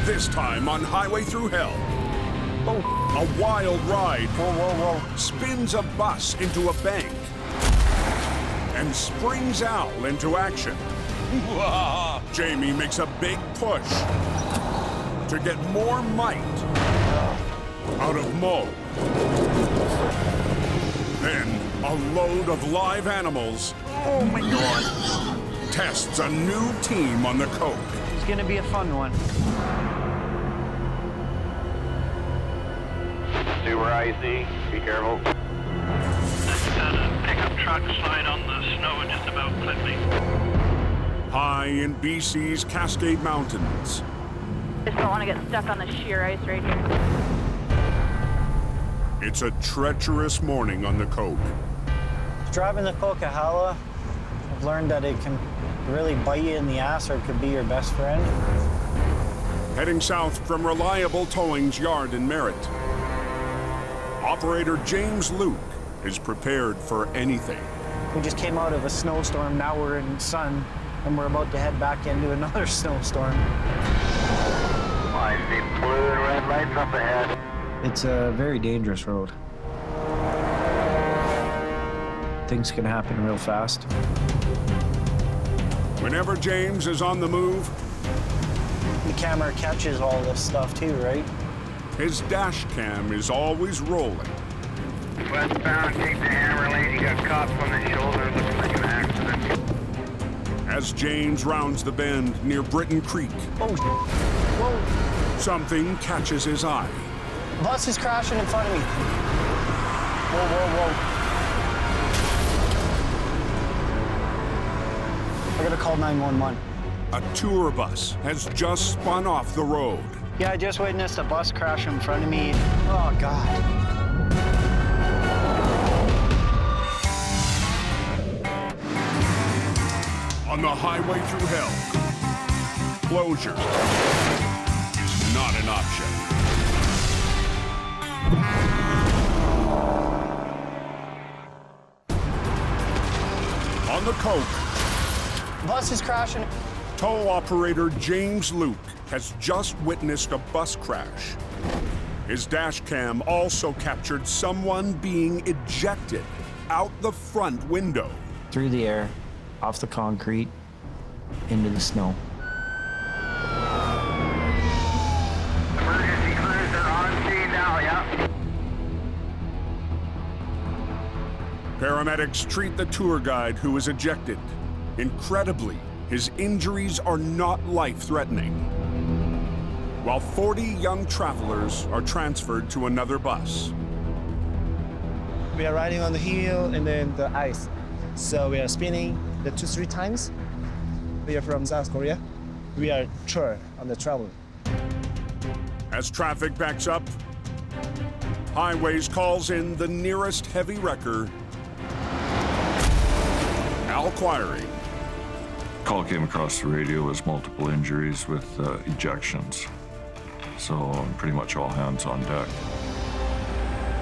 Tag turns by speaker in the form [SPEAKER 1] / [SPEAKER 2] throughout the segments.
[SPEAKER 1] This time on Highway Thru Hell. A wild ride spins a bus into a bank and springs Al into action. Jamie makes a big push to get more might out of Mo. Then a load of live animals tests a new team on the coke.
[SPEAKER 2] It's gonna be a fun one.
[SPEAKER 3] Super icy, be careful.
[SPEAKER 4] Just had a pickup truck slide on the snow, just about clipped me.
[SPEAKER 1] High in BC's Cascade Mountains.
[SPEAKER 5] Just don't want to get stuck on the sheer ice right here.
[SPEAKER 1] It's a treacherous morning on the coke.
[SPEAKER 2] Driving the Coquihalla, I've learned that it can really bite you in the ass, or it could be your best friend.
[SPEAKER 1] Heading south from Reliable Towing's yard in Merritt. Operator James Luke is prepared for anything.
[SPEAKER 2] We just came out of a snowstorm, now we're in sun, and we're about to head back into another snowstorm.
[SPEAKER 3] I see blue and red lights up ahead.
[SPEAKER 2] It's a very dangerous road. Things can happen real fast.
[SPEAKER 1] Whenever James is on the move,
[SPEAKER 2] The camera catches all this stuff too, right?
[SPEAKER 1] his dash cam is always rolling.
[SPEAKER 3] Westbound, take the hammer lane. You got caught from the shoulder. Looks like an accident.
[SPEAKER 1] As James rounds the bend near Britton Creek,
[SPEAKER 2] Whoa.
[SPEAKER 1] something catches his eye.
[SPEAKER 2] Bus is crashing in front of me. Whoa. I gotta call 911.
[SPEAKER 1] A tour bus has just spun off the road.
[SPEAKER 2] Yeah, I just witnessed a bus crash in front of me. Oh, God.
[SPEAKER 1] On the Highway Thru Hell, closure is not an option. On the coke,
[SPEAKER 2] Bus is crashing.
[SPEAKER 1] tow operator James Luke has just witnessed a bus crash. His dash cam also captured someone being ejected out the front window.
[SPEAKER 2] Through the air, off the concrete, into the snow.
[SPEAKER 3] Emergency crews are on scene now, yeah.
[SPEAKER 1] Paramedics treat the tour guide who is ejected. Incredibly, his injuries are not life-threatening. While 40 young travelers are transferred to another bus.
[SPEAKER 6] We are riding on the hill and then the ice. So we are spinning the 2-3 times. We are from South Korea. We are sure on the travel.
[SPEAKER 1] As traffic backs up, Highways calls in the nearest heavy wrecker, Al Quiring.
[SPEAKER 7] Call came across the radio was multiple injuries with ejections. So pretty much all hands on deck.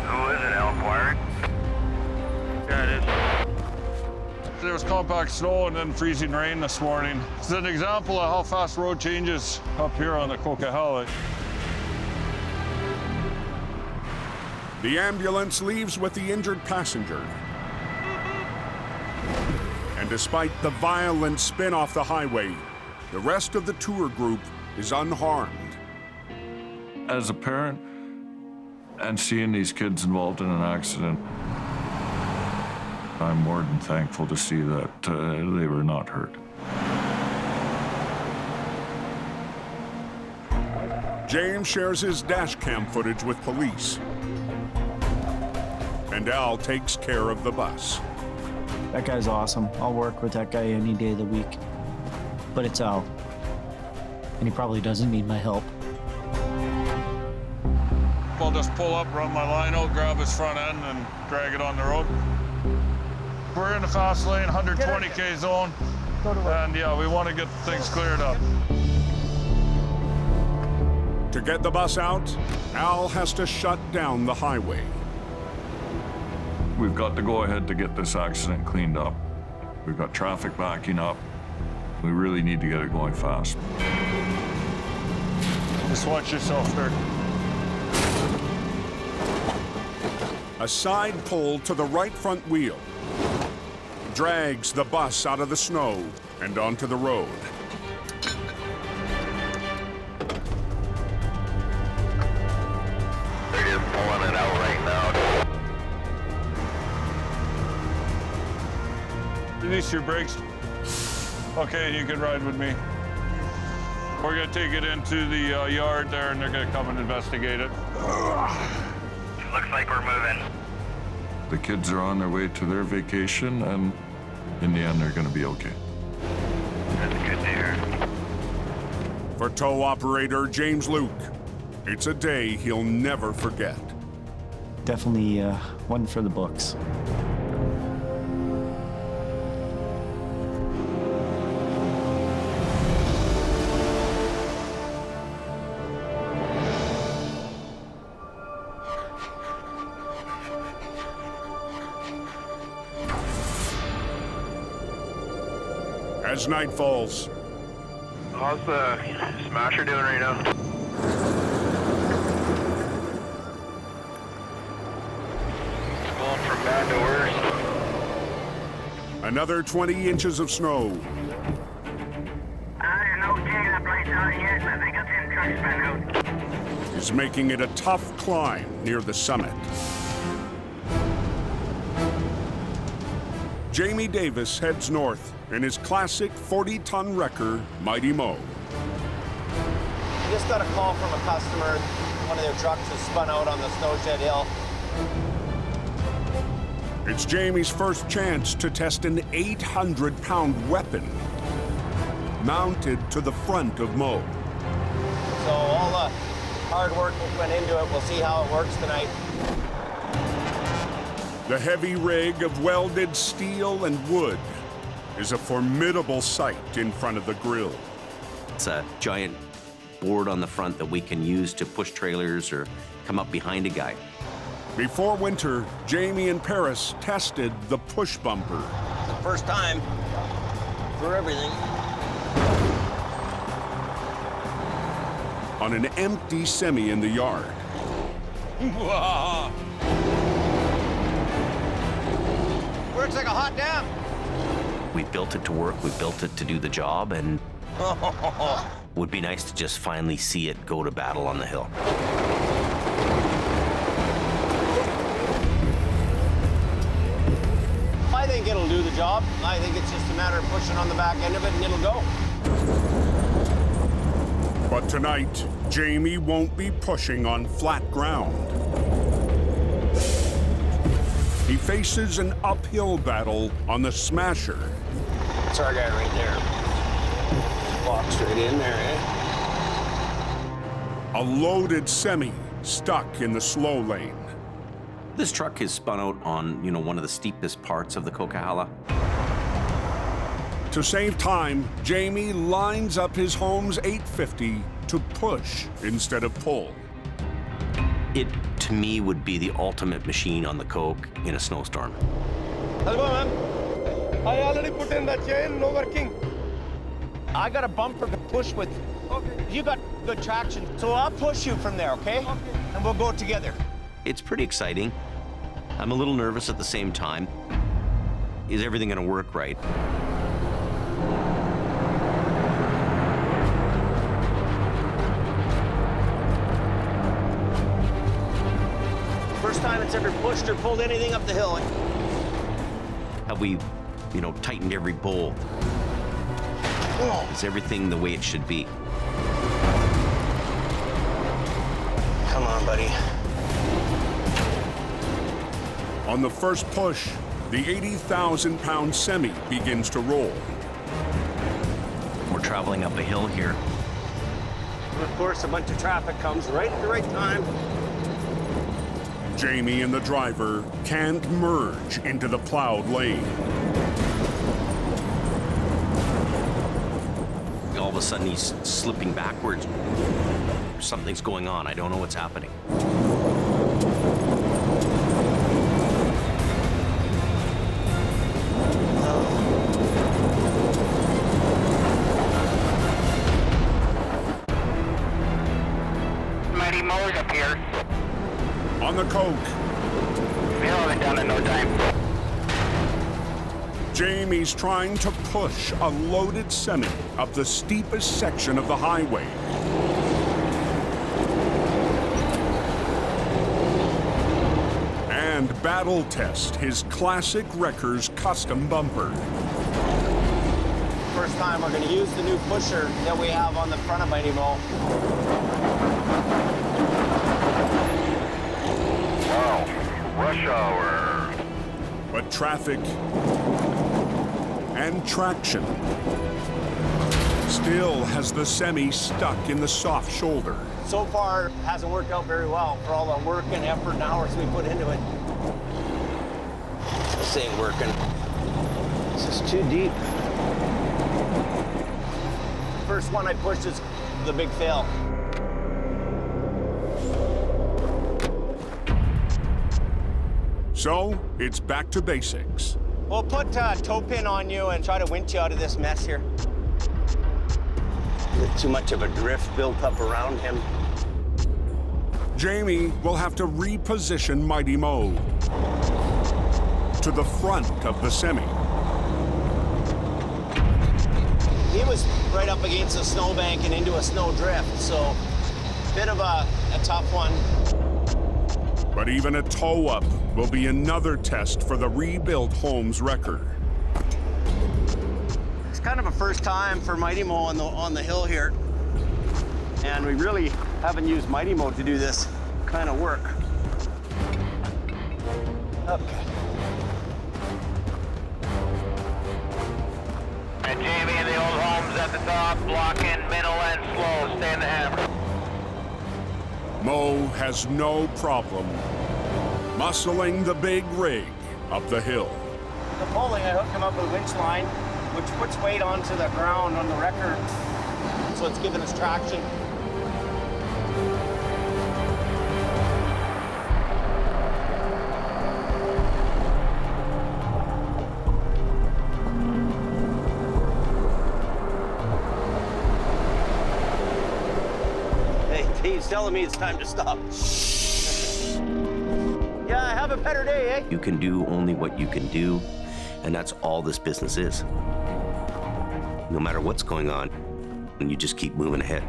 [SPEAKER 3] Who is it, Al Quiring?
[SPEAKER 4] Yeah, it is.
[SPEAKER 8] There was compact snow and then freezing rain this morning. It's an example of how fast road changes up here on the Coquihalla.
[SPEAKER 1] The ambulance leaves with the injured passenger. And despite the violent spin off the highway, the rest of the tour group is unharmed.
[SPEAKER 7] As a parent and seeing these kids involved in an accident, I'm more than thankful to see that they were not hurt.
[SPEAKER 1] James shares his dash cam footage with police. And Al takes care of the bus.
[SPEAKER 2] That guy's awesome. I'll work with that guy any day of the week. But it's Al. And he probably doesn't need my help.
[SPEAKER 8] I'll just pull up, run my line out, grab his front end, and drag it on the road. We're in the fast lane, 120K zone. And yeah, we want to get things cleared up.
[SPEAKER 1] To get the bus out, Al has to shut down the highway.
[SPEAKER 7] We've got to go ahead to get this accident cleaned up. We've got traffic backing up. We really need to get it going fast.
[SPEAKER 8] Just watch yourself there.
[SPEAKER 1] A side pull to the right front wheel drags the bus out of the snow and onto the road.
[SPEAKER 3] They're just pulling it out right now.
[SPEAKER 8] Release your brakes. Okay, you can ride with me. We're gonna take it into the yard there, and they're gonna come and investigate it.
[SPEAKER 3] Looks like we're moving.
[SPEAKER 7] The kids are on their way to their vacation, and in the end, they're going to be okay.
[SPEAKER 3] That's good to hear.
[SPEAKER 1] For tow operator James Luke, it's a day he'll never forget.
[SPEAKER 2] Definitely one for the books.
[SPEAKER 1] As night falls,
[SPEAKER 3] How's the Smasher doing right now? Going from bad to worse.
[SPEAKER 1] another 20 inches of snow.
[SPEAKER 3] I don't know, Jay, that place out yet, but they got them trucks spread out.
[SPEAKER 1] Is making it a tough climb near the summit. Jamie Davis heads north in his classic 40-ton wrecker, Mighty Mo.
[SPEAKER 9] We just got a call from a customer. One of their trucks has spun out on the snowshed hill.
[SPEAKER 1] It's Jamie's first chance to test an 800-pound weapon mounted to the front of Mo.
[SPEAKER 9] So all the hard work that went into it, we'll see how it works tonight.
[SPEAKER 1] The heavy rig of welded steel and wood is a formidable sight in front of the grill.
[SPEAKER 10] It's a giant board on the front that we can use to push trailers or come up behind a guy.
[SPEAKER 1] Before winter, Jamie and Paris tested the push bumper.
[SPEAKER 9] It's the first time for everything.
[SPEAKER 1] On an empty semi in the yard.
[SPEAKER 9] Works like a hot damn.
[SPEAKER 10] We built it to work, we built it to do the job, and would be nice to just finally see it go to battle on the hill.
[SPEAKER 9] I think it'll do the job. I think it's just a matter of pushing on the back end of it and it'll go.
[SPEAKER 1] But tonight, Jamie won't be pushing on flat ground. He faces an uphill battle on the Smasher.
[SPEAKER 9] That's our guy right there. Walk straight in there, eh?
[SPEAKER 1] A loaded semi stuck in the slow lane.
[SPEAKER 10] This truck is spun out on, one of the steepest parts of the Coquihalla.
[SPEAKER 1] To save time, Jamie lines up his Holmes 850 to push instead of pull.
[SPEAKER 10] It, to me, would be the ultimate machine on the Coke in a snowstorm.
[SPEAKER 9] How's it going, man? I already put in the chain, no working. I got a bumper to push with. Okay. You got good traction, so I'll push you from there, okay? Okay. And we'll go together.
[SPEAKER 10] It's pretty exciting. I'm a little nervous at the same time. Is everything gonna work right?
[SPEAKER 9] First time it's ever pushed or pulled anything up the hill.
[SPEAKER 10] Have we, tightened every bolt? Is everything the way it should be?
[SPEAKER 9] Come on, buddy.
[SPEAKER 1] On the first push, the 80,000-pound semi begins to roll.
[SPEAKER 10] We're traveling up a hill here.
[SPEAKER 9] And of course, a bunch of traffic comes right at the right time.
[SPEAKER 1] Jamie and the driver can't merge into the plowed lane.
[SPEAKER 10] All of a sudden, he's slipping backwards. Something's going on. I don't know what's happening.
[SPEAKER 3] Mighty Mo's up here.
[SPEAKER 1] On the coke,
[SPEAKER 3] They'll have it done in no time.
[SPEAKER 1] Jamie's trying to push a loaded semi up the steepest section of the highway. And battle test his classic Wrecker's custom bumper.
[SPEAKER 9] First time we're going to use the new pusher that we have on the front of Mighty Mo.
[SPEAKER 3] Wow, rush hour.
[SPEAKER 1] But traffic and traction still has the semi stuck in the soft shoulder.
[SPEAKER 9] So far, it hasn't worked out very well for all the work and effort and hours we put into it. This ain't working. This is too deep. First one I pushed is the big fail.
[SPEAKER 1] So it's back to basics.
[SPEAKER 9] We'll put a toe pin on you and try to winch you out of this mess here. Too much of a drift built up around him.
[SPEAKER 1] Jamie will have to reposition Mighty Mo to the front of the semi.
[SPEAKER 9] He was right up against a snowbank and into a snow drift, so bit of a tough one.
[SPEAKER 1] But even a toe up will be another test for the rebuilt Holmes Wrecker.
[SPEAKER 9] It's kind of a first time for Mighty Mo on the hill here. And we really haven't used Mighty Mo to do this kind of work. Okay.
[SPEAKER 3] And Jamie and the old Holmes at the top, block in middle and slow, stay in the hammer.
[SPEAKER 1] Mo has no problem muscling the big rig up the hill.
[SPEAKER 9] The poling, I hooked him up with a winch line, which puts weight onto the ground on the wrecker, so it's giving us traction. Hey, he's telling me it's time to stop. Yeah, have a better day, eh?
[SPEAKER 10] You can do only what you can do, and that's all this business is. No matter what's going on, and you just keep moving ahead.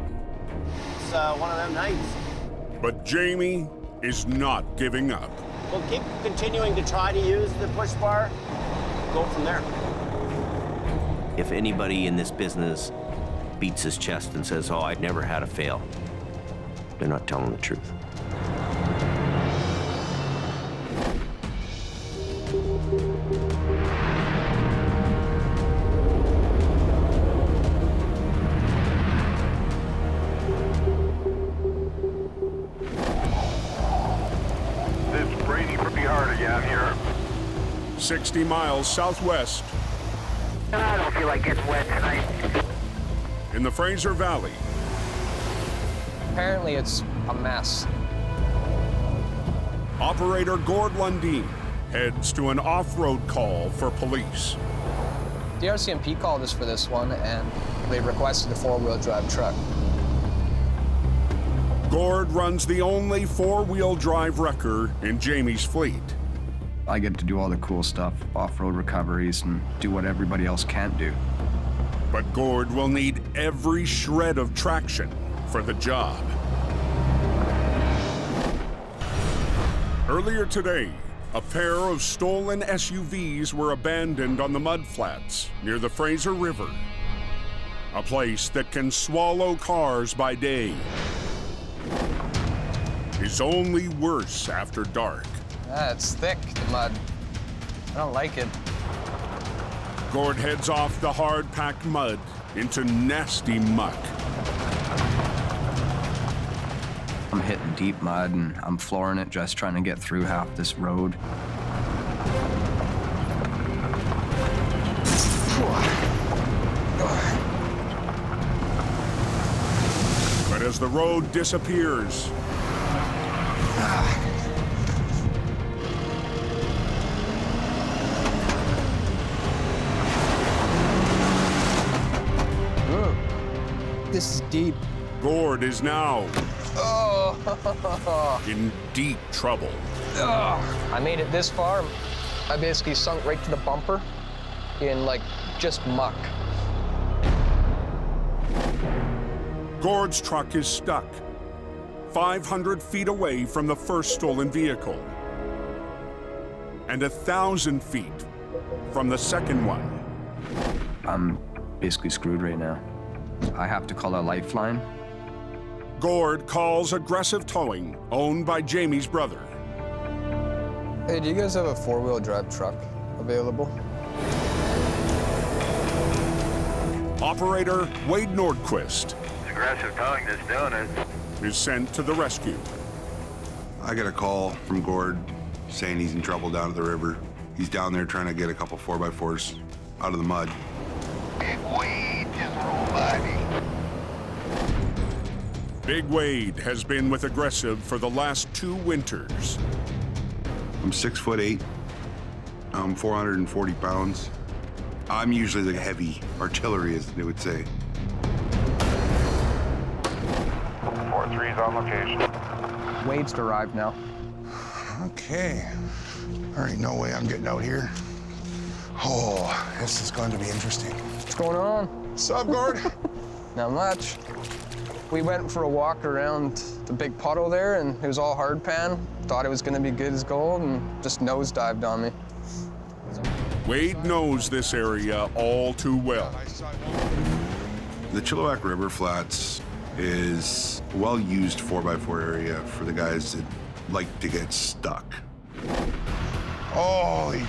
[SPEAKER 9] It's one of them nights.
[SPEAKER 1] But Jamie is not giving up.
[SPEAKER 9] We'll keep continuing to try to use the push bar, go from there.
[SPEAKER 10] If anybody in this business beats his chest and says, oh, I've never had a fail, they're not telling the truth.
[SPEAKER 3] It's raining pretty hard again here.
[SPEAKER 1] 60 miles southwest
[SPEAKER 3] I don't feel like getting wet tonight.
[SPEAKER 1] in the Fraser Valley.
[SPEAKER 11] Apparently it's a mess.
[SPEAKER 1] Operator Gord Lundeen heads to an off-road call for police.
[SPEAKER 11] The RCMP called us for this one, and they requested a four-wheel drive truck.
[SPEAKER 1] Gord runs the only four-wheel drive wrecker in Jamie's fleet.
[SPEAKER 12] I get to do all the cool stuff, off-road recoveries, and do what everybody else can't do.
[SPEAKER 1] But Gord will need every shred of traction for the job. Earlier today, a pair of stolen SUVs were abandoned on the mudflats near the Fraser River, a place that can swallow cars by day is only worse after dark.
[SPEAKER 11] It's thick, the mud. I don't like it.
[SPEAKER 1] Gord heads off the hard-packed mud into nasty muck.
[SPEAKER 12] I'm hitting deep mud and I'm flooring it just trying to get through half this road.
[SPEAKER 1] But as the road disappears,
[SPEAKER 11] This is deep.
[SPEAKER 1] Gord is now
[SPEAKER 11] Oh.
[SPEAKER 1] In deep trouble.
[SPEAKER 11] I made it this far. I basically sunk right to the bumper in like just muck.
[SPEAKER 1] Gord's truck is stuck 500 feet away from the first stolen vehicle and 1,000 feet from the second one.
[SPEAKER 12] I'm basically screwed right now. I have to call a lifeline.
[SPEAKER 1] Gord calls Aggressive Towing, owned by Jamie's brother.
[SPEAKER 11] Hey, do you guys have a four-wheel drive truck available?
[SPEAKER 1] Operator Wade Nordquist
[SPEAKER 3] It's Aggressive Towing that's doing it.
[SPEAKER 1] is sent to the rescue.
[SPEAKER 13] I got a call from Gord saying he's in trouble down at the river. He's down there trying to get a couple 4x4s out of the mud.
[SPEAKER 3] Big Wade just rolled by me.
[SPEAKER 1] Big Wade has been with Aggressive for the last 2 winters.
[SPEAKER 13] I'm 6'8". I'm 440 pounds. I'm usually the heavy artillery, as they would say.
[SPEAKER 3] 4-3's on location.
[SPEAKER 11] Wade's arrived now.
[SPEAKER 14] Okay. All right, no way I'm getting out here. Oh, this is going to be interesting.
[SPEAKER 11] What's going on?
[SPEAKER 14] What's up, Gord?
[SPEAKER 11] Not much. We went for a walk around the big puddle there, and it was all hard pan. Thought it was going to be good as gold, and just nosedived on me.
[SPEAKER 1] Wade knows this area all too well.
[SPEAKER 13] The Chilliwack River Flats is a well-used 4x4 area for the guys that like to get stuck.
[SPEAKER 14] Holy.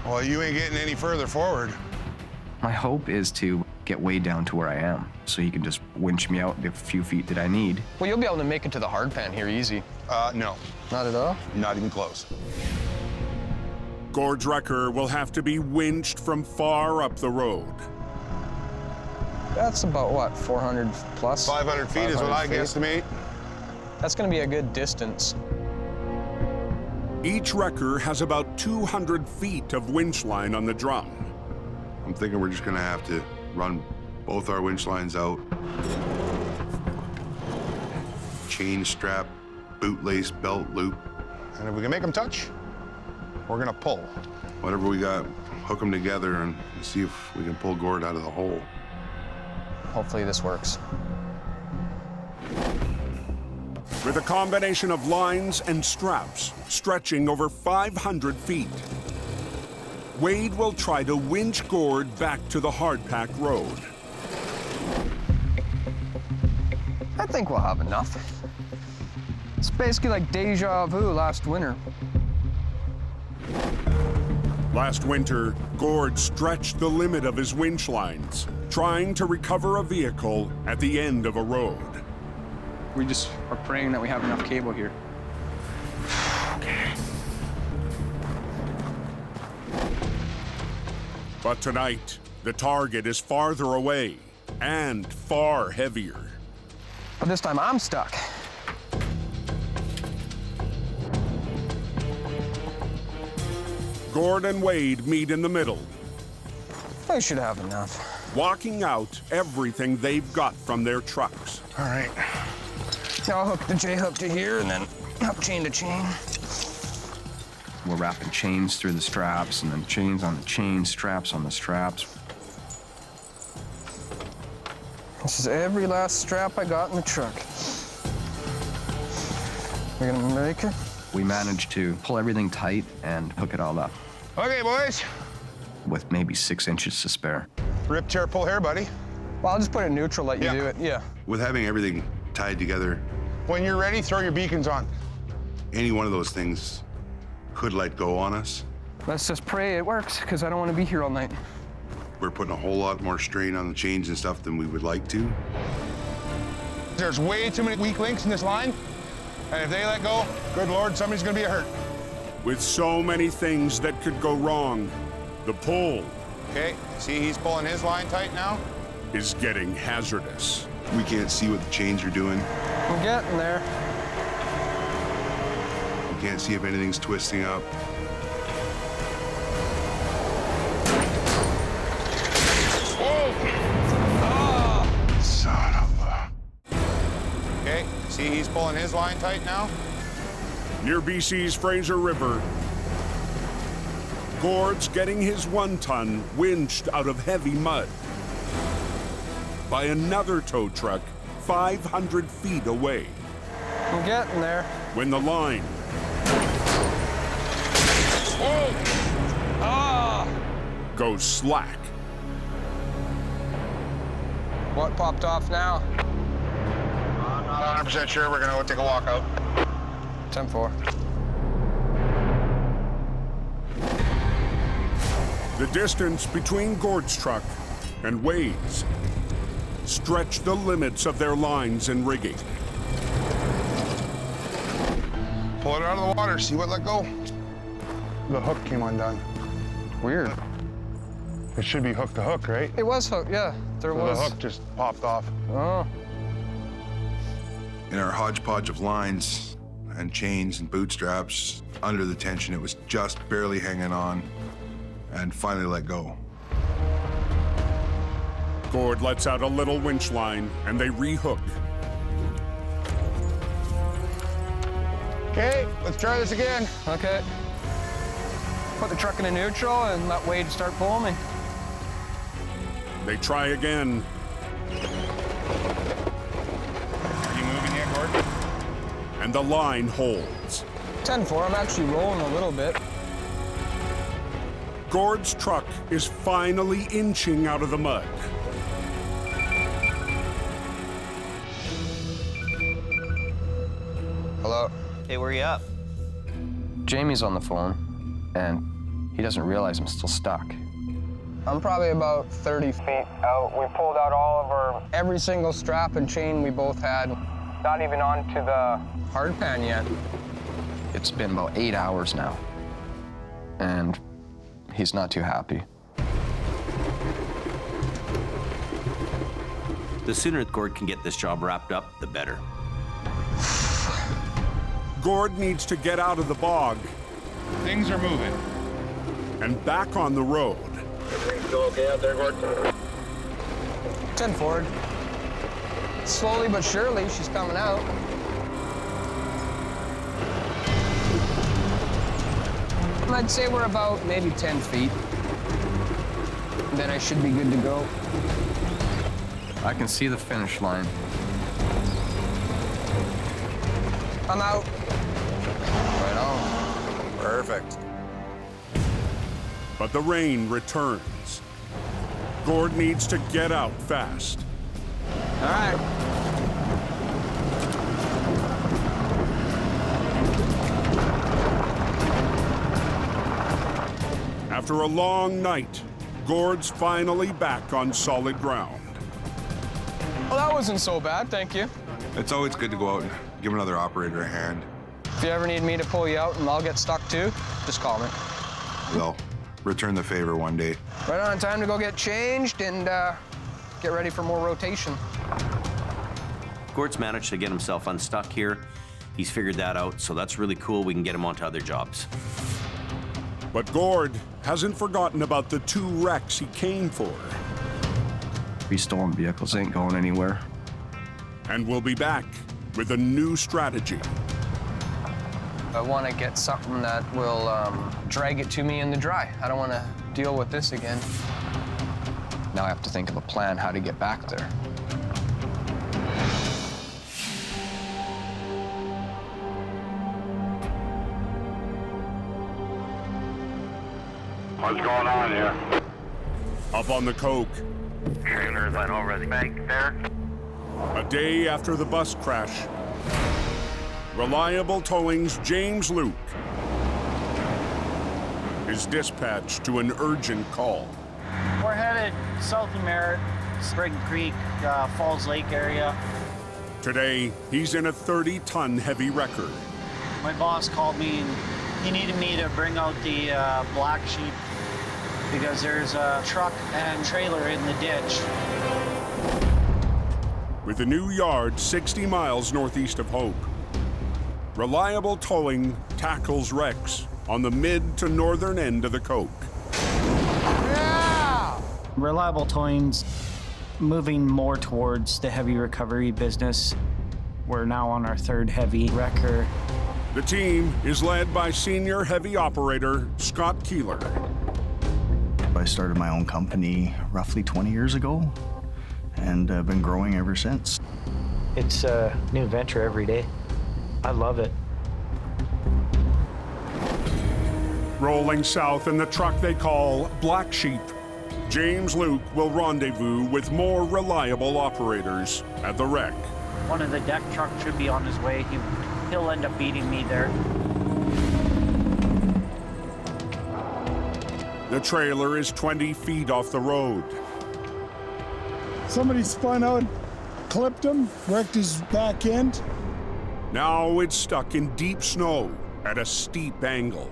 [SPEAKER 14] Well, you ain't getting any further forward.
[SPEAKER 12] My hope is to get way down to where I am, so he can just winch me out the few feet that I need.
[SPEAKER 11] Well, you'll be able to make it to the hard pan here easy.
[SPEAKER 14] No.
[SPEAKER 11] Not at all?
[SPEAKER 14] Not even close.
[SPEAKER 1] Gord's wrecker will have to be winched from far up the road.
[SPEAKER 11] That's about, what, 400 plus?
[SPEAKER 14] 500 feet is what I guesstimate.
[SPEAKER 11] That's going to be a good distance.
[SPEAKER 1] Each wrecker has about 200 feet of winch line on the drum.
[SPEAKER 13] I'm thinking we're just gonna have to run both our winch lines out. Chain strap, bootlace, belt loop.
[SPEAKER 14] And if we can make them touch, we're gonna pull.
[SPEAKER 13] Whatever we got, hook them together and see if we can pull Gord out of the hole.
[SPEAKER 11] Hopefully this works.
[SPEAKER 1] With a combination of lines and straps stretching over 500 feet, Wade will try to winch Gord back to the hardpack road.
[SPEAKER 11] I think we'll have enough. It's basically like deja vu last winter.
[SPEAKER 1] Last winter, Gord stretched the limit of his winch lines, trying to recover a vehicle at the end of a road.
[SPEAKER 12] We just are praying that we have enough cable here.
[SPEAKER 1] But tonight, the target is farther away and far heavier.
[SPEAKER 11] But this time I'm stuck.
[SPEAKER 1] Gord and Wade meet in the middle,
[SPEAKER 11] I should have enough.
[SPEAKER 1] walking out everything they've got from their trucks.
[SPEAKER 14] All right.
[SPEAKER 11] I'll hook the J-hook to here and then up chain to chain.
[SPEAKER 12] We're wrapping chains through the straps, and then chains on the chains, straps on the straps.
[SPEAKER 11] This is every last strap I got in the truck. We're gonna make it?
[SPEAKER 12] We managed to pull everything tight and hook it all up
[SPEAKER 14] Okay, boys.
[SPEAKER 12] with maybe 6 inches to spare.
[SPEAKER 14] Rip, tear, pull here, buddy.
[SPEAKER 11] Well, I'll just put it in neutral, let you do it. Yeah.
[SPEAKER 13] With having everything tied together,
[SPEAKER 14] When you're ready, throw your beacons on.
[SPEAKER 13] any one of those things could let go on us.
[SPEAKER 11] Let's just pray it works, because I don't want to be here all night.
[SPEAKER 13] We're putting a whole lot more strain on the chains and stuff than we would like to.
[SPEAKER 14] There's way too many weak links in this line. And if they let go, good Lord, somebody's gonna be hurt.
[SPEAKER 1] With so many things that could go wrong, the pull
[SPEAKER 14] Okay, see he's pulling his line tight now?
[SPEAKER 1] is getting hazardous.
[SPEAKER 13] We can't see what the chains are doing.
[SPEAKER 11] I'm getting there.
[SPEAKER 13] We can't see if anything's twisting up.
[SPEAKER 14] Whoa! Oh, son of a... Okay, See, he's pulling his line tight now.
[SPEAKER 1] Near BC's Fraser River, Gord's getting his 1-ton winched out of heavy mud by another tow truck 500 feet away.
[SPEAKER 11] I'm getting there.
[SPEAKER 1] When the line goes slack.
[SPEAKER 11] What popped off now?
[SPEAKER 14] I'm not 100% sure. We're gonna go take a walk out.
[SPEAKER 11] 10-4.
[SPEAKER 1] The distance between Gord's truck and Wade's stretched the limits of their lines and rigging.
[SPEAKER 14] Pull it out of the water, see what let go. The hook came undone.
[SPEAKER 11] Weird.
[SPEAKER 14] It should be hook to hook, right?
[SPEAKER 11] It was hook, yeah. There was.
[SPEAKER 14] The hook just popped off.
[SPEAKER 11] Oh.
[SPEAKER 13] In our hodgepodge of lines and chains and bootstraps, under the tension, it was just barely hanging on and finally let go.
[SPEAKER 1] Gord lets out a little winch line and they rehook.
[SPEAKER 14] Okay, let's try this again.
[SPEAKER 11] Okay. Put the truck into neutral and let Wade start pulling me.
[SPEAKER 1] They try again.
[SPEAKER 14] Are you moving yet, Gord?
[SPEAKER 1] And the line holds.
[SPEAKER 11] 10-4, I'm actually rolling a little bit.
[SPEAKER 1] Gord's truck is finally inching out of the mud.
[SPEAKER 11] Hello?
[SPEAKER 10] Hey, where you at?
[SPEAKER 11] Jamie's on the phone, and he doesn't realize I'm still stuck. I'm probably about 30 feet out. We pulled out all of every single strap and chain we both had. Not even onto the hard pan yet.
[SPEAKER 12] It's been about 8 hours now, and he's not too happy.
[SPEAKER 10] The sooner Gord can get this job wrapped up, the better.
[SPEAKER 1] Gord needs to get out of the bog.
[SPEAKER 14] Things are moving.
[SPEAKER 1] And back on the road.
[SPEAKER 3] Everything's still okay out there, Gord?
[SPEAKER 11] 10 forward. Slowly but surely, she's coming out. I'd say we're about maybe 10 feet. Then I should be good to go.
[SPEAKER 12] I can see the finish line.
[SPEAKER 11] I'm out.
[SPEAKER 14] Right on. Perfect.
[SPEAKER 1] But the rain returns. Gord needs to get out fast.
[SPEAKER 11] All right.
[SPEAKER 1] After a long night, Gord's finally back on solid ground.
[SPEAKER 11] Well, that wasn't so bad, thank you.
[SPEAKER 13] It's always good to go out and give another operator a hand.
[SPEAKER 11] If you ever need me to pull you out and I'll get stuck too, just call me.
[SPEAKER 13] They'll return the favor one day.
[SPEAKER 11] Right on, time to go get changed and get ready for more rotation.
[SPEAKER 10] Gord's managed to get himself unstuck here. He's figured that out, so that's really cool. We can get him onto other jobs.
[SPEAKER 1] But Gord hasn't forgotten about the 2 wrecks he came for.
[SPEAKER 12] 3 stolen vehicles ain't going anywhere.
[SPEAKER 1] And we'll be back with a new strategy.
[SPEAKER 11] I want to get something that will drag it to me in the dry. I don't want to deal with this again.
[SPEAKER 12] Now I have to think of a plan how to get back there.
[SPEAKER 3] What's going on here?
[SPEAKER 1] Up on the Coke,
[SPEAKER 3] Trailers on over the bank there.
[SPEAKER 1] a day after the bus crash, Reliable Towing's James Luke is dispatched to an urgent call.
[SPEAKER 2] We're headed south of Merritt, Spring Creek, Falls Lake area.
[SPEAKER 1] Today, he's in a 30-ton heavy wrecker.
[SPEAKER 2] My boss called me and he needed me to bring out the black sheep because there's a truck and trailer in the ditch.
[SPEAKER 1] With a new yard 60 miles northeast of Hope, Reliable Towing tackles wrecks on the mid to northern end of the Coke.
[SPEAKER 2] Yeah! Reliable Towing's moving more towards the heavy recovery business. We're now on our third heavy wrecker.
[SPEAKER 1] The team is led by senior heavy operator Scott Keeler.
[SPEAKER 15] I started my own company roughly 20 years ago, and I've been growing ever since.
[SPEAKER 2] It's a new venture every day. I love it.
[SPEAKER 1] Rolling south in the truck they call Black Sheep, James Luke will rendezvous with more reliable operators at the wreck.
[SPEAKER 2] One of the deck trucks should be on his way. He'll end up beating me there.
[SPEAKER 1] The trailer is 20 feet off the road.
[SPEAKER 16] Somebody spun out, clipped him, wrecked his back end.
[SPEAKER 1] Now it's stuck in deep snow at a steep angle.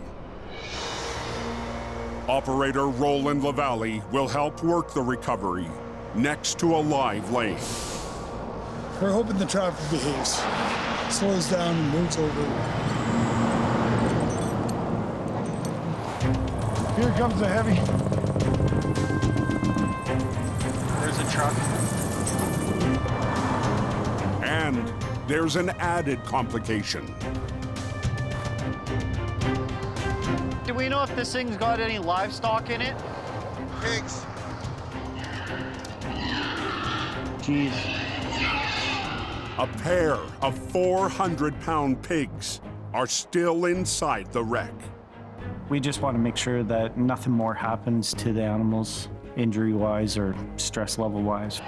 [SPEAKER 1] Operator Roland LaValle will help work the recovery next to a live lane.
[SPEAKER 16] We're hoping the traffic behaves, slows down and moves over. Here comes the heavy.
[SPEAKER 2] There's a truck.
[SPEAKER 1] And there's an added complication.
[SPEAKER 2] Do we know if this thing's got any livestock in it?
[SPEAKER 14] Pigs.
[SPEAKER 2] Jeez.
[SPEAKER 1] A pair of 400-pound pigs are still inside the wreck.
[SPEAKER 2] We just want to make sure that nothing more happens to the animals, injury-wise or stress level-wise.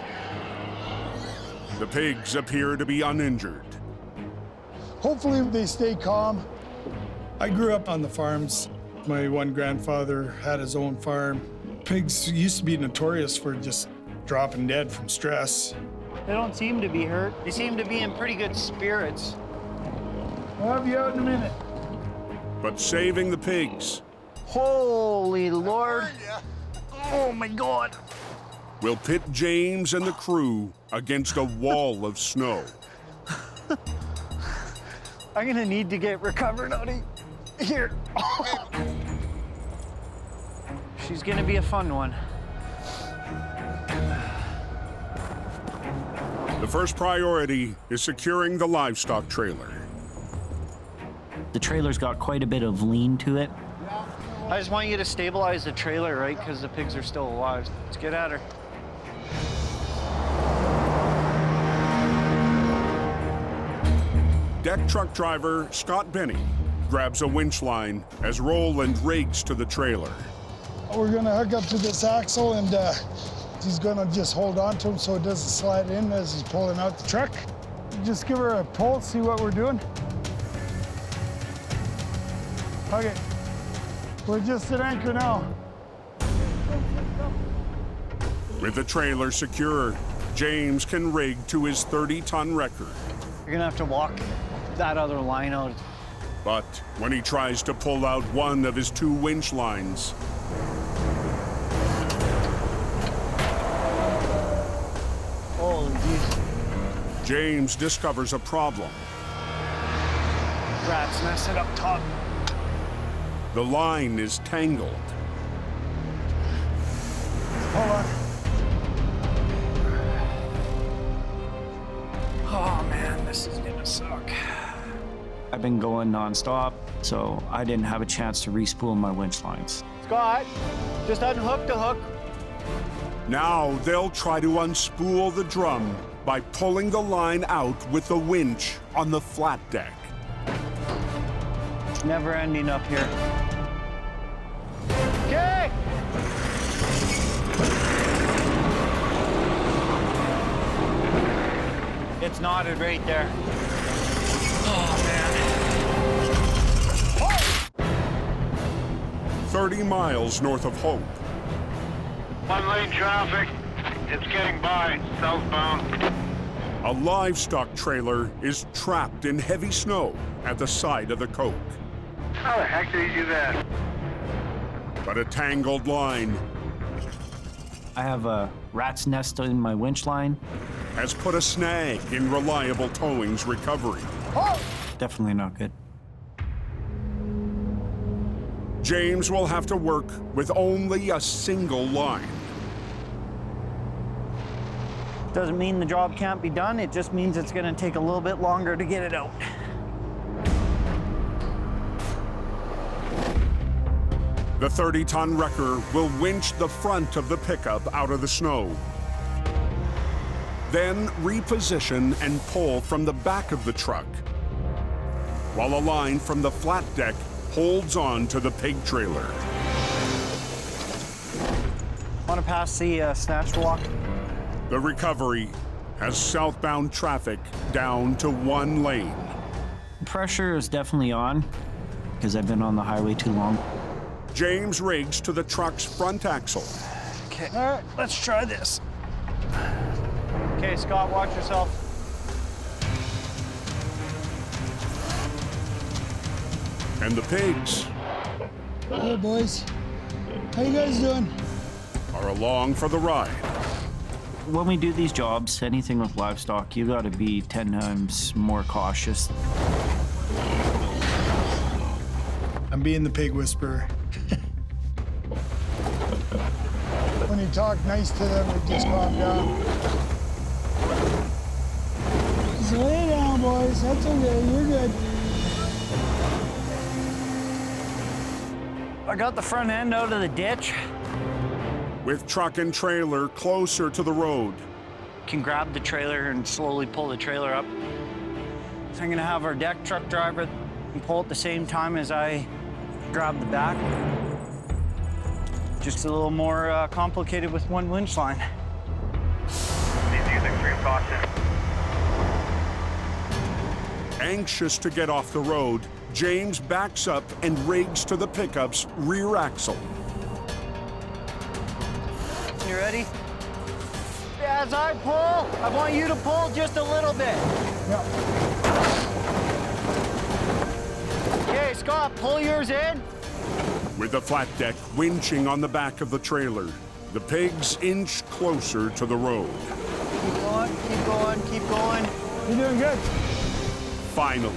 [SPEAKER 1] The pigs appear to be uninjured.
[SPEAKER 16] Hopefully they stay calm. I grew up on the farms. My one grandfather had his own farm. Pigs used to be notorious for just dropping dead from stress.
[SPEAKER 2] They don't seem to be hurt. They seem to be in pretty good spirits.
[SPEAKER 16] I'll have you out in a minute.
[SPEAKER 1] But saving the pigs
[SPEAKER 2] Holy Lord. Oh my God.
[SPEAKER 1] will pit James and the crew against a wall of snow.
[SPEAKER 2] I'm gonna need to get recovered out of here. She's gonna be a fun one.
[SPEAKER 1] The first priority is securing the livestock trailer.
[SPEAKER 2] The trailer's got quite a bit of lean to it. I just want you to stabilize the trailer, right? Because the pigs are still alive. Let's get at her.
[SPEAKER 1] Deck truck driver Scott Benny grabs a winch line as Roland rigs to the trailer.
[SPEAKER 16] We're gonna hook up to this axle and he's gonna just hold on to him so it doesn't slide in as he's pulling out the truck. Just give her a pull, see what we're doing. Okay, we're just at anchor now.
[SPEAKER 1] With the trailer secure, James can rig to his 30-ton wrecker.
[SPEAKER 2] You're gonna have to walk that other line out.
[SPEAKER 1] But when he tries to pull out one of his two winch lines,
[SPEAKER 2] Holy jeez.
[SPEAKER 1] James discovers a problem.
[SPEAKER 2] Rat's nested up top.
[SPEAKER 1] The line is tangled.
[SPEAKER 16] Hold on.
[SPEAKER 2] Oh man, this is gonna suck. I've been going nonstop, so I didn't have a chance to respool my winch lines. Scott, just unhook the hook.
[SPEAKER 1] Now they'll try to unspool the drum by pulling the line out with the winch on the flat deck.
[SPEAKER 2] It's never ending up here. Okay! It's knotted right there. Oh, man.
[SPEAKER 1] 30 miles north of Hope.
[SPEAKER 3] One lane traffic. It's getting by, southbound.
[SPEAKER 1] A livestock trailer is trapped in heavy snow at the side of the coke.
[SPEAKER 3] How the heck did he do that?
[SPEAKER 1] But a tangled line
[SPEAKER 2] I have a rat's nest in my winch line.
[SPEAKER 1] has put a snag in Reliable Towing's recovery.
[SPEAKER 2] Definitely not good.
[SPEAKER 1] James will have to work with only a single line.
[SPEAKER 2] Doesn't mean the job can't be done, it just means it's gonna take a little bit longer to get it out.
[SPEAKER 1] The 30-ton wrecker will winch the front of the pickup out of the snow. Then reposition and pull from the back of the truck, while a line from the flat deck holds on to the pig trailer.
[SPEAKER 2] Want to pass the snatch block?
[SPEAKER 1] The recovery has southbound traffic down to one lane.
[SPEAKER 2] Pressure is definitely on, because I've been on the highway too long.
[SPEAKER 1] James rigs to the truck's front axle.
[SPEAKER 2] Okay, all right, let's try this. Okay, Scott, watch yourself.
[SPEAKER 1] And the pigs
[SPEAKER 16] Hey, boys. How you guys doing?
[SPEAKER 1] are along for the ride.
[SPEAKER 2] When we do these jobs, anything with livestock, you gotta be 10 times more cautious.
[SPEAKER 16] I'm being the pig whisperer. When you talk nice to them, they just calm down. Just lay down, boys. That's okay. You're good.
[SPEAKER 2] I got the front end out of the ditch.
[SPEAKER 1] With truck and trailer closer to the road.
[SPEAKER 2] Can grab the trailer and slowly pull the trailer up. So I'm gonna have our deck truck driver pull at the same time as I grab the back. Just a little more complicated with one winch line.
[SPEAKER 3] Need to use extreme caution.
[SPEAKER 1] Anxious to get off the road, James backs up and rigs to the pickup's rear axle.
[SPEAKER 2] You ready? As I pull, I want you to pull just a little bit.
[SPEAKER 16] Yeah.
[SPEAKER 2] Okay, Scott, pull yours in.
[SPEAKER 1] With the flat deck winching on the back of the trailer, the pigs inch closer to the road.
[SPEAKER 2] Keep going, keep going, keep going.
[SPEAKER 16] You're doing good.
[SPEAKER 1] Finally,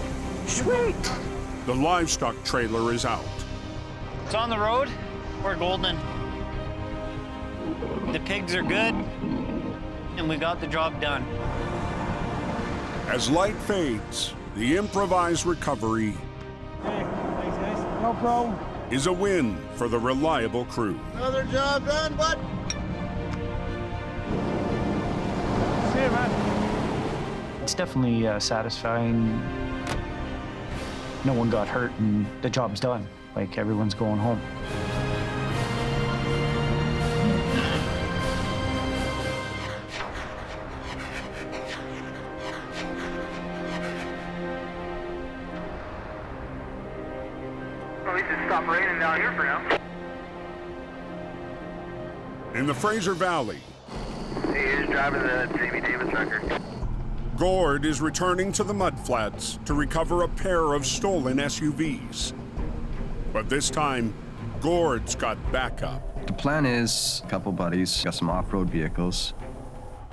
[SPEAKER 2] Sweet.
[SPEAKER 1] the livestock trailer is out.
[SPEAKER 2] It's on the road. We're golden. The pigs are good, and we got the job done.
[SPEAKER 1] As light fades, the improvised recovery
[SPEAKER 16] Hey, thanks, guys. No problem.
[SPEAKER 1] is a win for the reliable crew.
[SPEAKER 16] Another job done, bud. See you, man.
[SPEAKER 2] It's definitely satisfying. No one got hurt and the job's done. Like, everyone's going home.
[SPEAKER 3] At least it stopped raining down here for now.
[SPEAKER 1] In the Fraser Valley,
[SPEAKER 3] Here's driving the Jamie Davis record.
[SPEAKER 1] Gord is returning to the mudflats to recover a pair of stolen SUVs. But this time, Gord's got backup.
[SPEAKER 12] The plan is a couple buddies got some off-road vehicles,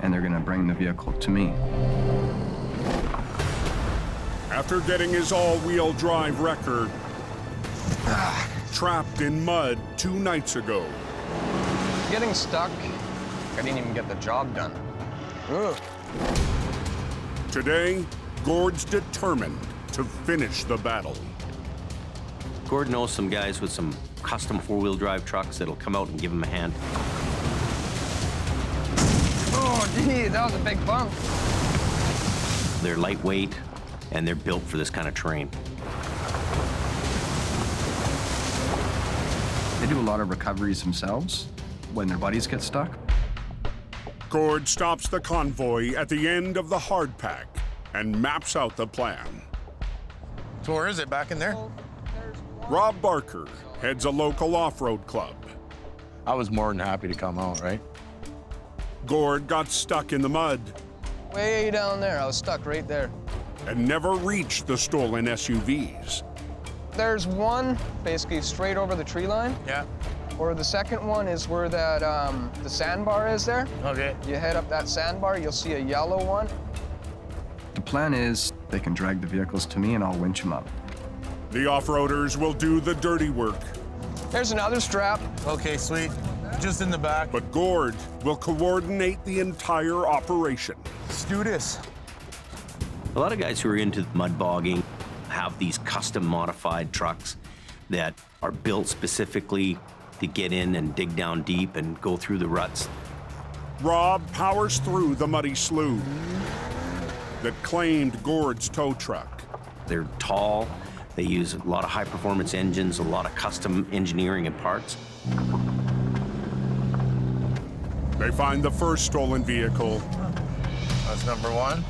[SPEAKER 12] and they're gonna bring the vehicle to me.
[SPEAKER 1] After getting his all-wheel drive wrecker trapped in mud 2 nights ago,
[SPEAKER 11] Getting stuck, I didn't even get the job done. Ugh.
[SPEAKER 1] today, Gord's determined to finish the battle.
[SPEAKER 10] Gord knows some guys with some custom four-wheel drive trucks that'll come out and give him a hand.
[SPEAKER 11] Oh, gee, that was a big bump.
[SPEAKER 10] They're lightweight, and they're built for this kind of terrain.
[SPEAKER 12] They do a lot of recoveries themselves when their buddies get stuck.
[SPEAKER 1] Gord stops the convoy at the end of the hard pack and maps out the plan.
[SPEAKER 14] So where is it? Back in there?
[SPEAKER 1] Rob Barker heads a local off-road club.
[SPEAKER 17] I was more than happy to come out, right?
[SPEAKER 1] Gord got stuck in the mud
[SPEAKER 11] Way down there, I was stuck right there.
[SPEAKER 1] and never reached the stolen SUVs.
[SPEAKER 11] There's one basically straight over the tree line.
[SPEAKER 14] Yeah.
[SPEAKER 11] Or the second one is where that the sandbar is there.
[SPEAKER 14] Okay.
[SPEAKER 11] You head up that sandbar, you'll see a yellow one.
[SPEAKER 12] The plan is they can drag the vehicles to me and I'll winch them up.
[SPEAKER 1] The off-roaders will do the dirty work.
[SPEAKER 11] There's another strap.
[SPEAKER 14] Okay, sweet.
[SPEAKER 17] Just in the back.
[SPEAKER 1] But Gord will coordinate the entire operation.
[SPEAKER 17] Let's do this.
[SPEAKER 10] A lot of guys who are into mud bogging have these custom modified trucks that are built specifically to get in and dig down deep and go through the ruts.
[SPEAKER 1] Rob powers through the muddy slough that claimed Gord's tow truck.
[SPEAKER 10] They're tall, they use a lot of high-performance engines, a lot of custom engineering and parts.
[SPEAKER 1] They find the first stolen vehicle.
[SPEAKER 17] That's number one.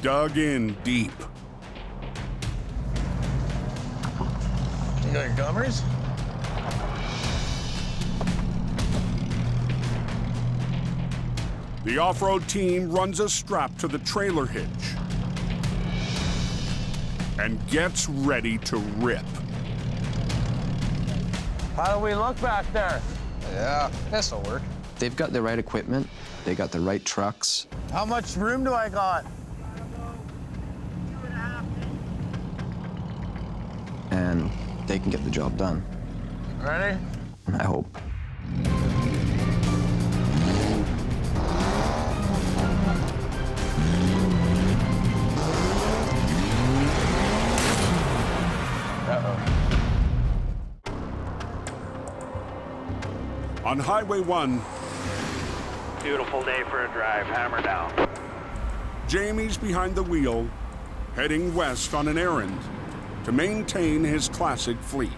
[SPEAKER 1] Dug in deep.
[SPEAKER 17] You got your gummers?
[SPEAKER 1] The off-road team runs a strap to the trailer hitch and gets ready to rip.
[SPEAKER 9] How do we look back there?
[SPEAKER 11] Yeah, this'll work. They've got the right equipment. They got the right trucks.
[SPEAKER 17] How much room do I got?
[SPEAKER 11] And they can get the job done.
[SPEAKER 17] Ready?
[SPEAKER 11] I hope.
[SPEAKER 1] On Highway 1,
[SPEAKER 3] Beautiful day for a drive, hammer down.
[SPEAKER 1] Jamie's behind the wheel, heading west on an errand to maintain his classic fleet.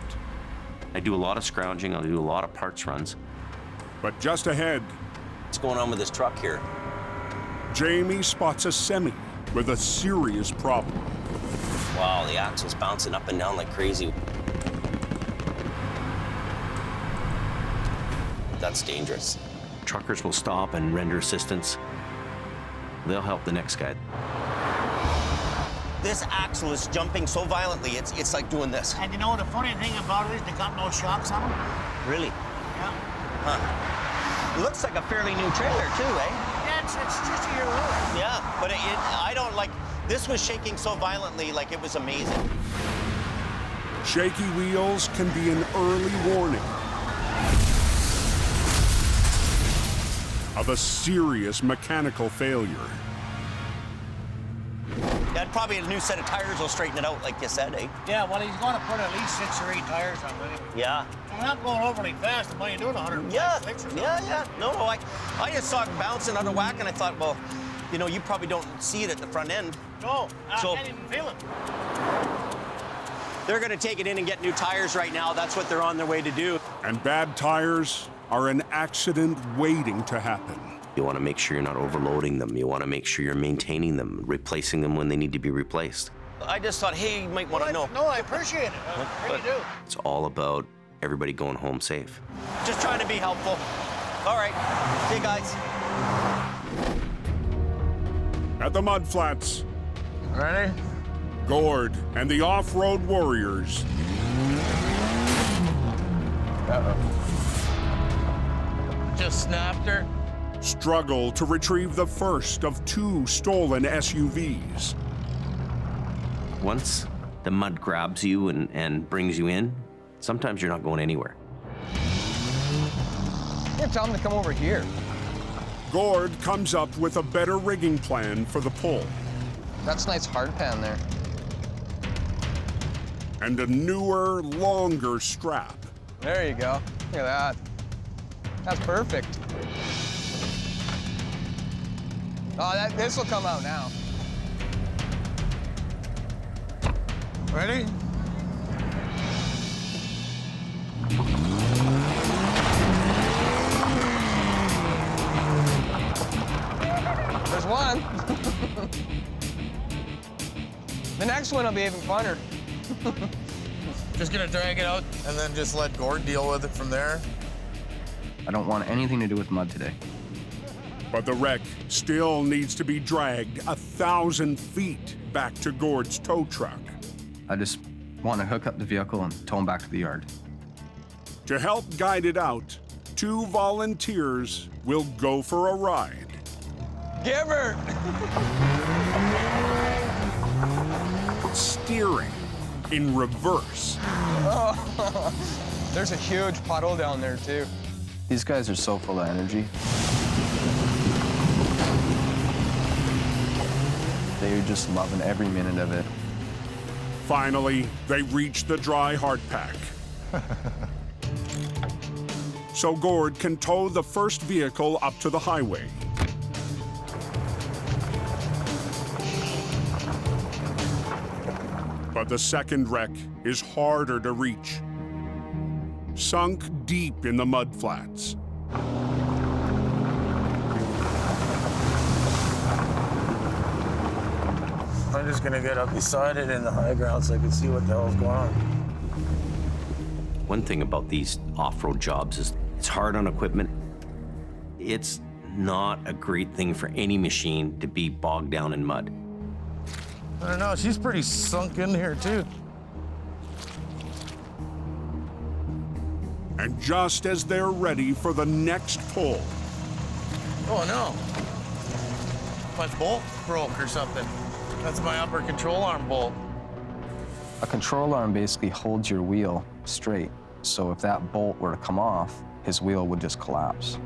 [SPEAKER 10] I do a lot of scrounging, I do a lot of parts runs.
[SPEAKER 1] But just ahead,
[SPEAKER 10] What's going on with this truck here?
[SPEAKER 1] Jamie spots a semi with a serious problem.
[SPEAKER 10] Wow, the axle's bouncing up and down like crazy. That's dangerous. Truckers will stop and render assistance. They'll help the next guy.
[SPEAKER 9] This axle is jumping so violently, it's like doing this.
[SPEAKER 18] And you know the funny thing about it is they got no shocks on them?
[SPEAKER 9] Really?
[SPEAKER 18] Yeah.
[SPEAKER 9] Huh. It looks like a fairly new trailer too, eh?
[SPEAKER 18] Yeah, it's just a year old.
[SPEAKER 9] Yeah, but I don't like, this was shaking so violently, like it was amazing.
[SPEAKER 1] Shaky wheels can be an early warning of a serious mechanical failure.
[SPEAKER 9] Yeah, probably a new set of tires will straighten it out, like you said, eh?
[SPEAKER 18] Yeah, well, he's going to put at least 6 or 8 tires on it.
[SPEAKER 9] Yeah.
[SPEAKER 18] I'm not going overly fast. I'm only doing 100.
[SPEAKER 9] Yeah, yeah. No, I just saw it bouncing out of whack, and I thought, well, you know, you probably don't see it at the front end.
[SPEAKER 18] No, I can't even feel it.
[SPEAKER 9] They're going to take it in and get new tires right now. That's what they're on their way to do.
[SPEAKER 1] And bad tires are an accident waiting to happen.
[SPEAKER 10] You want to make sure you're not overloading them. You want to make sure you're maintaining them, replacing them when they need to be replaced.
[SPEAKER 9] I just thought, hey, you might want to know.
[SPEAKER 18] No, I appreciate it. I really do.
[SPEAKER 10] It's all about everybody going home safe.
[SPEAKER 9] Just trying to be helpful. All right. See you guys.
[SPEAKER 1] At the mud flats,
[SPEAKER 17] Ready?
[SPEAKER 1] Gord and the off-road warriors
[SPEAKER 17] Just snapped her.
[SPEAKER 1] struggle to retrieve the first of 2 stolen SUVs.
[SPEAKER 10] Once the mud grabs you and brings you in, sometimes you're not going anywhere.
[SPEAKER 11] Yeah, tell them to come over here.
[SPEAKER 1] Gord comes up with a better rigging plan for the pull.
[SPEAKER 11] That's a nice hard pan there.
[SPEAKER 1] And a newer, longer strap.
[SPEAKER 11] There you go. Look at that. That's perfect. Oh, this will come out now.
[SPEAKER 17] Ready?
[SPEAKER 11] There's one. The next one will be even funner.
[SPEAKER 17] Just gonna drag it out and then just let Gord deal with it from there.
[SPEAKER 12] I don't want anything to do with mud today.
[SPEAKER 1] But the wreck still needs to be dragged 1,000 feet back to Gord's tow truck.
[SPEAKER 12] I just want to hook up the vehicle and tow him back to the yard.
[SPEAKER 1] To help guide it out, 2 volunteers will go for a ride.
[SPEAKER 11] Give her!
[SPEAKER 1] Steering in reverse.
[SPEAKER 11] Oh, there's a huge puddle down there, too. These guys are so full of energy. They're just loving every minute of it.
[SPEAKER 1] Finally, they reach the dry hard pack. So Gord can tow the first vehicle up to the highway. But the second wreck is harder to reach. Sunk deep in the mud flats.
[SPEAKER 17] I'm just gonna get up beside it in the high ground so I can see what the hell's going on.
[SPEAKER 10] One thing about these off-road jobs is it's hard on equipment. It's not a great thing for any machine to be bogged down in mud.
[SPEAKER 17] I don't know, she's pretty sunk in here too.
[SPEAKER 1] And just as they're ready for the next pull.
[SPEAKER 17] Oh no. My bolt broke or something. That's my upper control arm bolt.
[SPEAKER 11] A control arm basically holds your wheel straight. So if that bolt were to come off, his wheel would just collapse.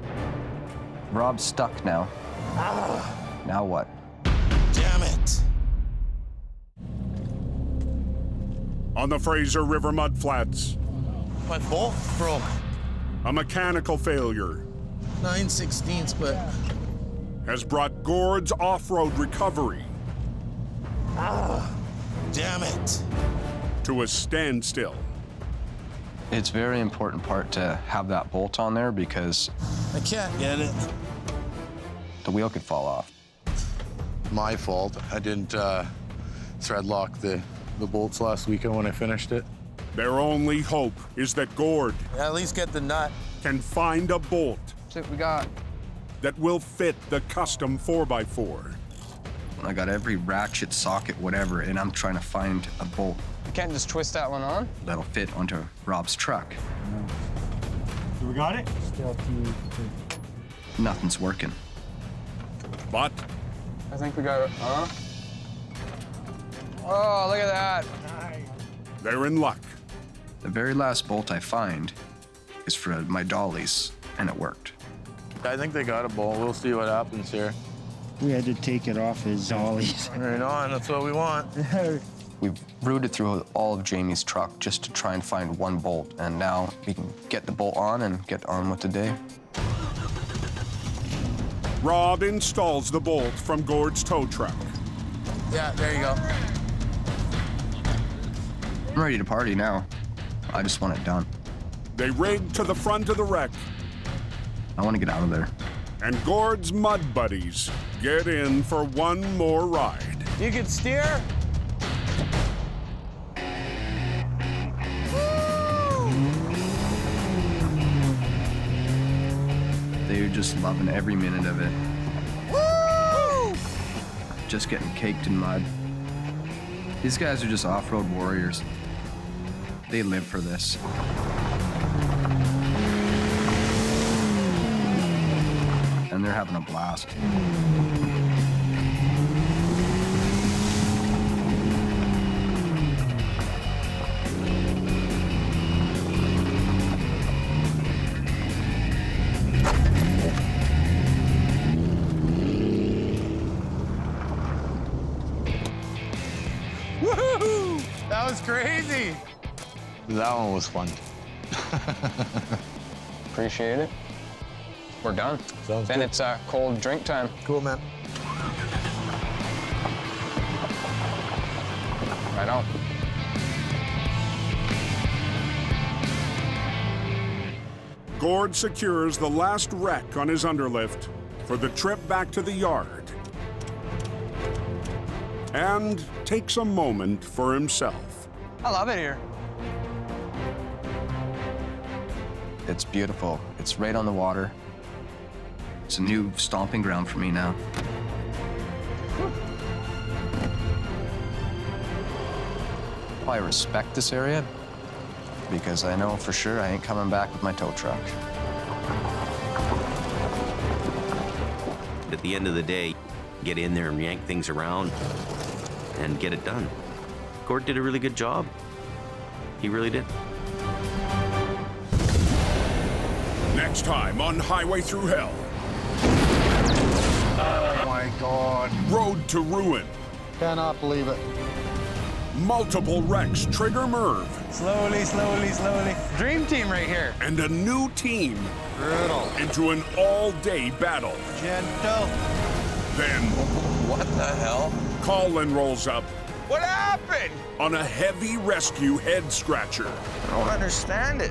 [SPEAKER 11] Rob's stuck now. Now what?
[SPEAKER 17] Damn it.
[SPEAKER 1] On the Fraser River mudflats.
[SPEAKER 17] My bolt broke.
[SPEAKER 1] A mechanical failure
[SPEAKER 17] 9/16, but
[SPEAKER 1] has brought Gord's off-road recovery
[SPEAKER 17] damn it.
[SPEAKER 1] to a standstill.
[SPEAKER 11] It's a very important part to have that bolt on there because
[SPEAKER 17] I can't get it.
[SPEAKER 11] the wheel could fall off.
[SPEAKER 17] My fault. I didn't thread lock the bolts last weekend when I finished it.
[SPEAKER 1] Their only hope is that Gord
[SPEAKER 17] At least get the nut.
[SPEAKER 1] can find a bolt
[SPEAKER 11] That's it we got.
[SPEAKER 1] that will fit the custom 4x4.
[SPEAKER 12] I got every ratchet, socket, whatever, and I'm trying to find a bolt
[SPEAKER 11] You can't just twist that one on?
[SPEAKER 12] that'll fit onto Rob's truck.
[SPEAKER 18] So we got it?
[SPEAKER 12] Nothing's working.
[SPEAKER 1] But
[SPEAKER 11] I think we got it. Oh, look at that.
[SPEAKER 1] they're in luck.
[SPEAKER 12] The very last bolt I find is for my dollies, and it worked.
[SPEAKER 17] I think they got a bolt. We'll see what happens here.
[SPEAKER 2] We had to take it off his dollies.
[SPEAKER 17] Right on, that's what we want.
[SPEAKER 11] We've rooted through all of Jamie's truck just to try and find one bolt, and now we can get the bolt on and get on with the day.
[SPEAKER 1] Rob installs the bolt from Gord's tow truck.
[SPEAKER 17] Yeah, there you go.
[SPEAKER 12] I'm ready to party now. I just want it done.
[SPEAKER 1] They rig to the front of the wreck,
[SPEAKER 12] I want to get out of there.
[SPEAKER 1] and Gord's mud buddies get in for one more ride.
[SPEAKER 17] You can steer?
[SPEAKER 12] They're just loving every minute of it.
[SPEAKER 17] Woo!
[SPEAKER 12] Just getting caked in mud. These guys are just off-road warriors. They live for this. And they're having a blast.
[SPEAKER 17] Woohoo! That was crazy. That one was fun.
[SPEAKER 11] Appreciate it. We're done.
[SPEAKER 17] Sounds
[SPEAKER 11] then
[SPEAKER 17] good.
[SPEAKER 11] it's cold drink time.
[SPEAKER 17] Cool, man.
[SPEAKER 11] Right on.
[SPEAKER 1] Gord secures the last wreck on his underlift for the trip back to the yard and takes a moment for himself.
[SPEAKER 11] I love it here. It's beautiful. It's right on the water.
[SPEAKER 12] It's a new stomping ground for me now.
[SPEAKER 11] I respect this area because I know for sure I ain't coming back with my tow truck.
[SPEAKER 10] At the end of the day, get in there and yank things around and get it done. Gord did a really good job. He really did.
[SPEAKER 1] Next time on Highway Thru Hell.
[SPEAKER 14] Oh my God.
[SPEAKER 1] Road to ruin.
[SPEAKER 14] Cannot believe it.
[SPEAKER 1] Multiple wrecks trigger Merv.
[SPEAKER 17] Slowly, slowly, slowly. Dream team right here.
[SPEAKER 1] And a new team.
[SPEAKER 17] Brutal.
[SPEAKER 1] Into an all-day battle.
[SPEAKER 17] Gentle.
[SPEAKER 1] Then...
[SPEAKER 17] What the hell?
[SPEAKER 1] Colin rolls up.
[SPEAKER 17] What happened?
[SPEAKER 1] On a heavy rescue head scratcher.
[SPEAKER 17] I don't understand it.